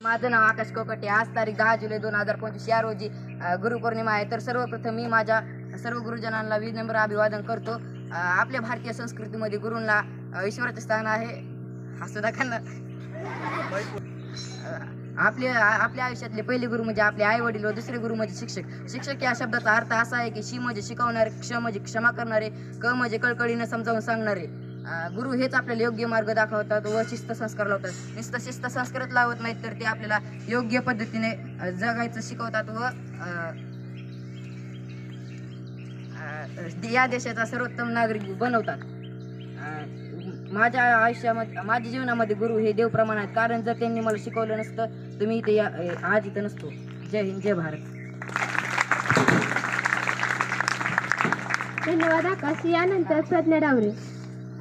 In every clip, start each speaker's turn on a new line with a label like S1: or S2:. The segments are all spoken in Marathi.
S1: माझं नाव आकाश कोकटे. आज तारीख 10 जुलै 2025 या रोजी गुरुपौर्णिमा आहे. तर सर्वप्रथम मी माझ्या सर्व गुरुजनांना विनम्र अभिवादन करतो. आपल्या भारतीय संस्कृतीमध्ये गुरूंना ईश्वराचे स्थान आहे. हसू नका ना. आपल्या आयुष्यातले पहिले गुरु म्हणजे आपले आई वडील व दुसरे गुरु म्हणजे शिक्षक. शिक्षक या शब्दाचा अर्थ असा आहे की शी म्हणजे शिकवणारे, क्ष म्हणजे क्षमा करणारे, क म्हणजे कळकळीनं समजावून सांगणारे. गुरु हेच आपल्याला योग्य मार्ग दाखवतात व शिस्त संस्कार लावतात. नुसतं शिस्त संस्कारच लावत नाहीत तर ते आपल्याला योग्य पद्धतीने जगायचं शिकवतात व या देशाचा सर्वोत्तम नागरिक बनवतात. माझ्या आयुष्यामध्ये, माझ्या जीवनामध्ये गुरु हे देवप्रमाण आहेत. कारण जर त्यांनी मला शिकवलं नसतं तर मी इथे आज इथं नसतो. जय हिंद, जय भारत.
S2: धन्यवाद आकाश. यानंतर प्रज्ञा डावरे.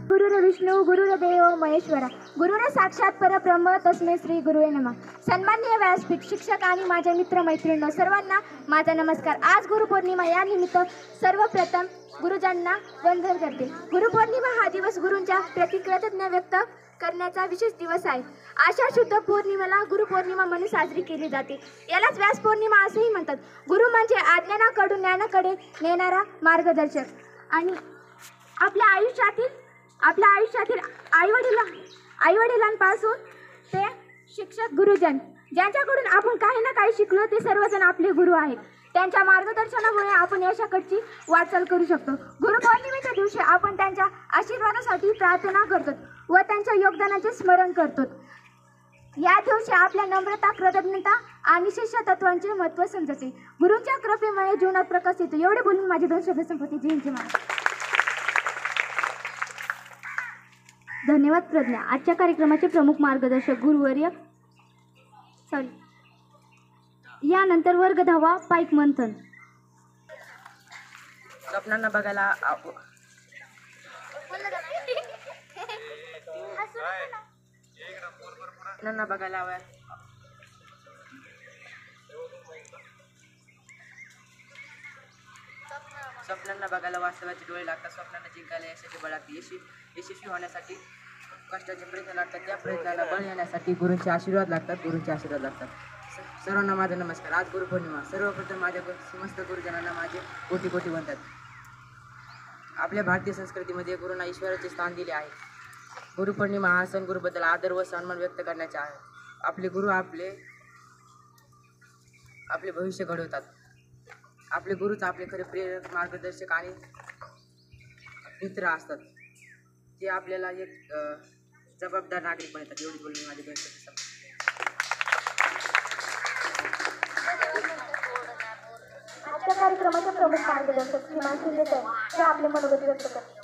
S2: गुरुर विष्णू गुरुर्देव महेश्वरा गुरुर साक्षात परब्रह्म तस्मै श्री गुरुवे नमः. सन्माननीय व्यासपीठ, शिक्षक आणि माझ्या मित्रमैत्रिणींनो सर्वांना माझा नमस्कार. आज गुरुपौर्णिमा या निमित्त सर्वप्रथम गुरुजांना वंदन करते. गुरुपौर्णिमा हा दिवस गुरूंच्या प्रति कृतज्ञता व्यक्त करण्याचा विशेष दिवस आहे. आषाढ शुद्ध पौर्णिमेला गुरुपौर्णिमा म्हणून साजरी केली जाते. यालाच व्यास पौर्णिमा असेही म्हणतात. गुरु म्हणजे अज्ञानाकडून ज्ञानाकडे नेणारा मार्गदर्शक आणि आपल्या आयुष्यातील आईवडिलांपासून ते शिक्षक गुरुजन ज्यांच्याकडून आपण काही ना काही शिकलो ते सर्वजण आपले गुरु आहेत. त्यांच्या मार्गदर्शनामुळे आपण यशाकडची वाटचाल करू शकतो. गुरुपौर्णिमेच्या दिवशी आपण त्यांच्या आशीर्वादासाठी प्रार्थना करतो व त्यांच्या योगदानाचे स्मरण करतो. या दिवशी आपल्या नम्रता, कृतज्ञता आणि शिष्य तत्वांचे महत्त्व समजते. गुरूंच्या कृपेमुळे जीवनात प्रकाश येतो. एवढे बोलून माझे 2 शब्द संपत्ती. जय हिंद, जय महाराज. धन्यवाद प्रज्ञा. आजच्या कार्यक्रमाचे प्रमुख मार्गदर्शक गुरुवर्य यानंतर वर्ग 10वा पाईक मंथन.
S1: स्वप्नांना बघायला हव्या. स्वप्नांना बघायला वास्तवाचे डोळे लागतात. स्वप्नांना जिंकायला यशाची बळ लागते. यशस्वी होण्यासाठी कष्टाचे प्रयत्न लागतात. त्या प्रयत्नाला बळ येण्यासाठी गुरूंचे आशीर्वाद लागतात. सर्वांना माझा नमस्कार. आज गुरुपौर्णिमा. सर्वप्रथम माझ्या समस्त गुरुजनांना माझे कोटी कोटी वंदन. आपल्या भारतीय संस्कृतीमध्ये गुरूंना ईश्वराचे स्थान दिले आहे. गुरुपौर्णिमा हा सण गुरुबद्दल आदर व सन्मान व्यक्त करण्याचा आहे. आपले गुरु आपले भविष्य घडवतात. आपले गुरुच आपले खरे प्रेरक, मार्गदर्शक आणि मित्र असतात. ते आपल्याला एक जबाबदार नागरिक बनवतात. एवढी बोलून माझे 2 शब्द संपले.
S2: आजच्या कार्यक्रमाचे प्रमुख मार्गदर्शक श्रीमान शिंदे सर हे आपले मनोगत व्यक्त करतात.